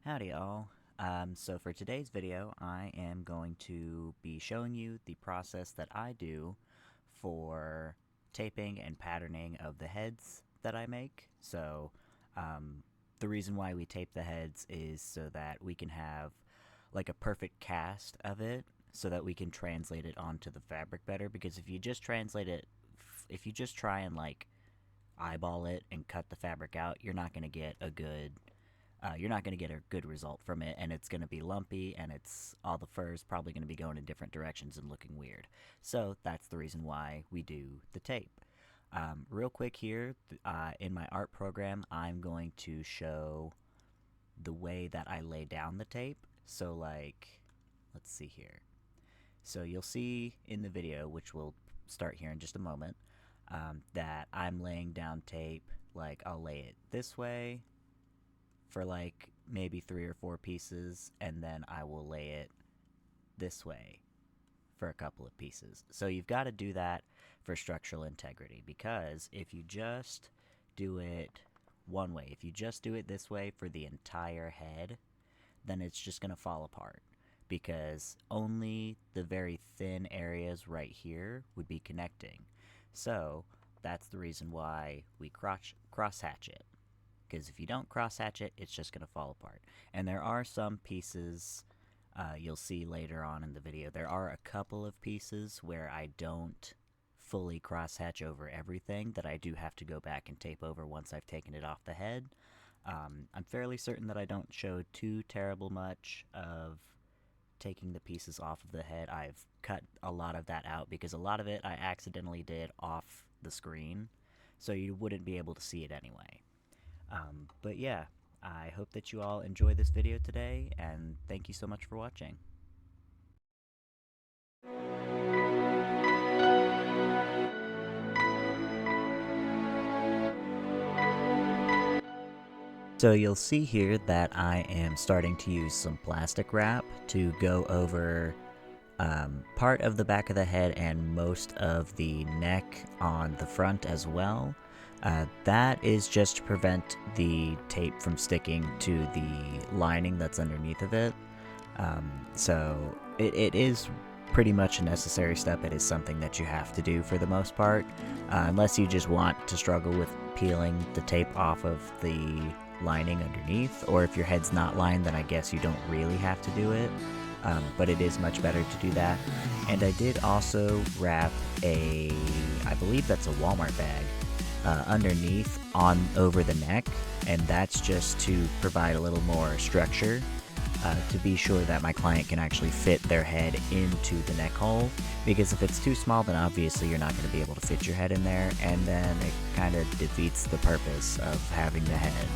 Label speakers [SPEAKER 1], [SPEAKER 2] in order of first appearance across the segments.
[SPEAKER 1] Howdy all. So for today's video, I am going to be showing you the process that I do for taping and patterning of the heads that I make. So the reason why we tape the heads is so that we can have like a perfect cast of it so that we can translate it onto the fabric better, because if you just translate it, if you just try and like eyeball it and cut the fabric out, you're not going to get a good result from it, and it's going to be lumpy, and all the fur is probably going to be going in different directions and looking weird. So that's the reason why we do the tape. Real quick here, in my art program, I'm going to show the way that I lay down the tape. So like, let's see here. So you'll see in the video, which will start here in just a moment, that I'm laying down tape. Like, I'll lay it this way for like maybe 3 or 4 pieces, and then I will lay it this way for a couple of pieces. So you've got to do that for structural integrity, because if you just do it one way, if you just do it this way for the entire head, then it's just going to fall apart, because only the very thin areas right here would be connecting. So that's the reason why we cross hatch it, because if you don't cross hatch it, it's just going to fall apart. And there are some pieces you'll see later on in the video. There are a couple of pieces where I don't fully cross hatch over everything, that I do have to go back and tape over once I've taken it off the head. I'm fairly certain that I don't show too terrible much of taking the pieces off of the head. I've cut a lot of that out because a lot of it I accidentally did off the screen, so you wouldn't be able to see it anyway. But yeah, I hope that you all enjoy this video today, and thank you so much for watching. So you'll see here that I am starting to use some plastic wrap to go over part of the back of the head and most of the neck on the front as well. That is just to prevent the tape from sticking to the lining that's underneath of it. So it is pretty much a necessary step. It is something that you have to do for the most part, unless you just want to struggle with peeling the tape off of the lining underneath, or if your head's not lined, then I guess you don't really have to do it. But it is much better to do that. And I did also wrap I believe that's a Walmart bag, underneath over the neck, and that's just to provide a little more structure, to be sure that my client can actually fit their head into the neck hole, because if it's too small, then obviously you're not going to be able to fit your head in there, and then it kind of defeats the purpose of having the head.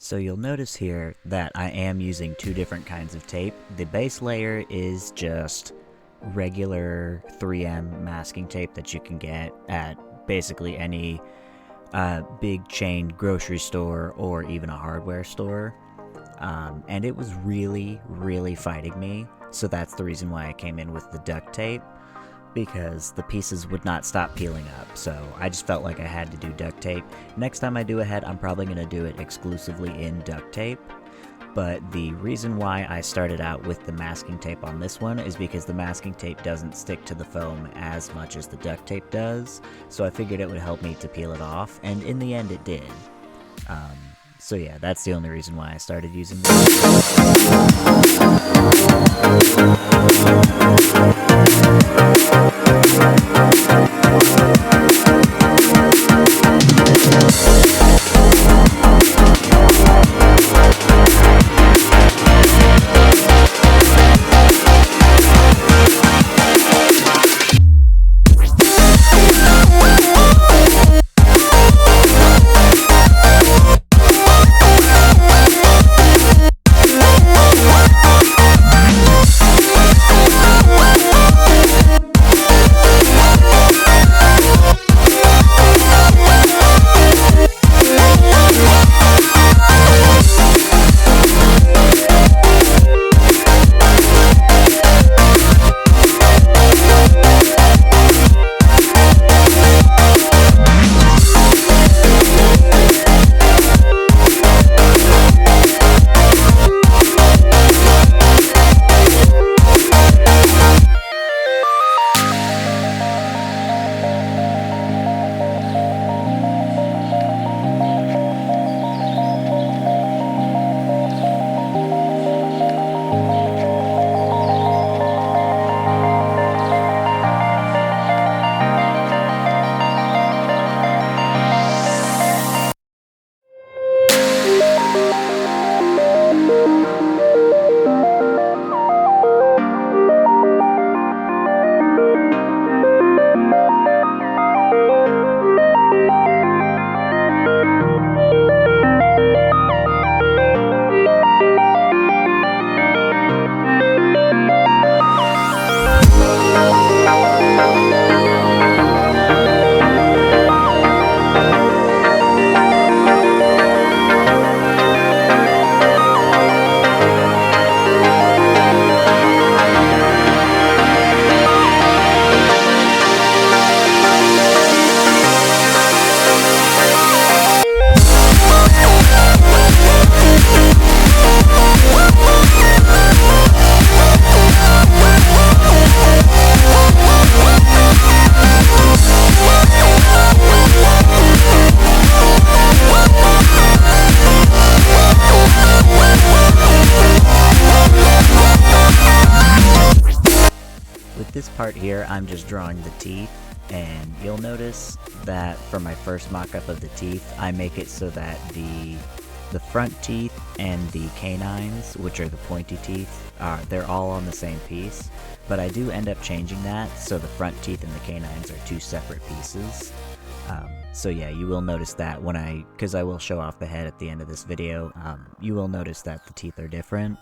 [SPEAKER 1] So you'll notice here that I am using two different kinds of tape. The base layer is just regular 3M masking tape that you can get at basically any big chain grocery store or even a hardware store. And it was really fighting me, so that's the reason why I came in with the duct tape, because the pieces would not stop peeling up, so I just felt like I had to do duct tape. Next time I do a head, I'm probably going to do it exclusively in duct tape, but the reason why I started out with the masking tape on this one is because the masking tape doesn't stick to the foam as much as the duct tape does, so I figured it would help me to peel it off, and in the end it did. So yeah, that's the only reason why I started using this part here, I'm just drawing the teeth, and you'll notice that for my first mock-up of the teeth, I make it so that the front teeth and the canines, which are the pointy teeth, they're all on the same piece, but I do end up changing that, so the front teeth and the canines are two separate pieces. So yeah, you will notice that when because I will show off the head at the end of this video, you will notice that the teeth are different.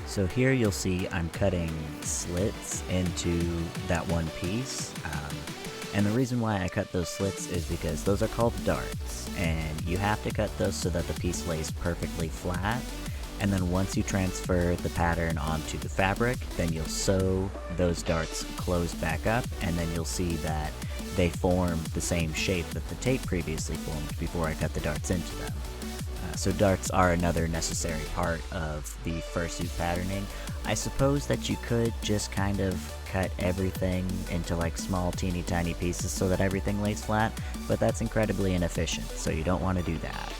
[SPEAKER 1] So here you'll see I'm cutting slits into that one piece. And the reason why I cut those slits is because those are called darts, and you have to cut those so that the piece lays perfectly flat. And then once you transfer the pattern onto the fabric, then you'll sew those darts closed back up, and then you'll see that they form the same shape that the tape previously formed before I cut the darts into them. So darts are another necessary part of the fursuit patterning. I suppose that you could just kind of cut everything into like small teeny tiny pieces so that everything lays flat, but that's incredibly inefficient, so you don't want to do that.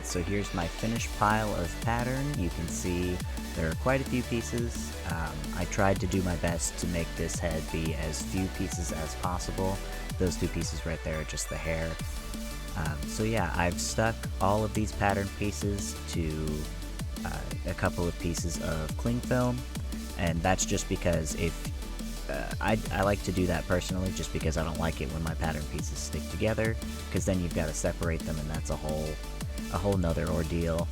[SPEAKER 1] So here's my finished pile of pattern. You can see there are quite a few pieces. I tried to do my best to make this head be as few pieces as possible. Those two pieces right there are just the hair. So yeah, I've stuck all of these pattern pieces to a couple of pieces of cling film, and that's just because if I like to do that personally, just because I don't like it when my pattern pieces stick together, because then you've got to separate them, and that's a whole nother ordeal.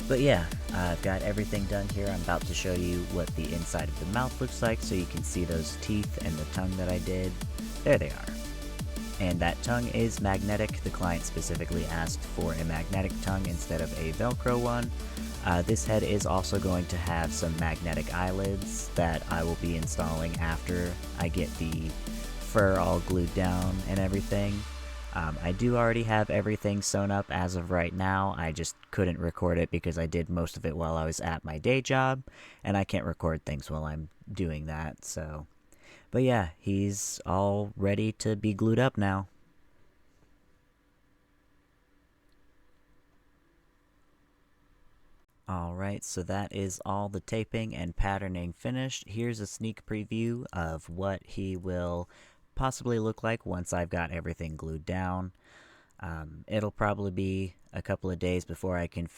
[SPEAKER 1] But yeah, I've got everything done here. I'm about to show you what the inside of the mouth looks like, so you can see those teeth and the tongue that I did. There they are. And that tongue is magnetic. The client specifically asked for a magnetic tongue instead of a Velcro one. This head is also going to have some magnetic eyelids that I will be installing after I get the fur all glued down and everything. I do already have everything sewn up as of right now. I just couldn't record it because I did most of it while I was at my day job, and I can't record things while I'm doing that, so. But yeah, he's all ready to be glued up now. Alright, so that is all the taping and patterning finished. Here's a sneak preview of what he will possibly look like once I've got everything glued down. It'll probably be a couple of days before I can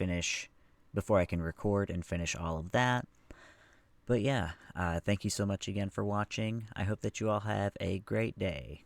[SPEAKER 1] record and finish all of that. But yeah, thank you so much again for watching. I hope that you all have a great day.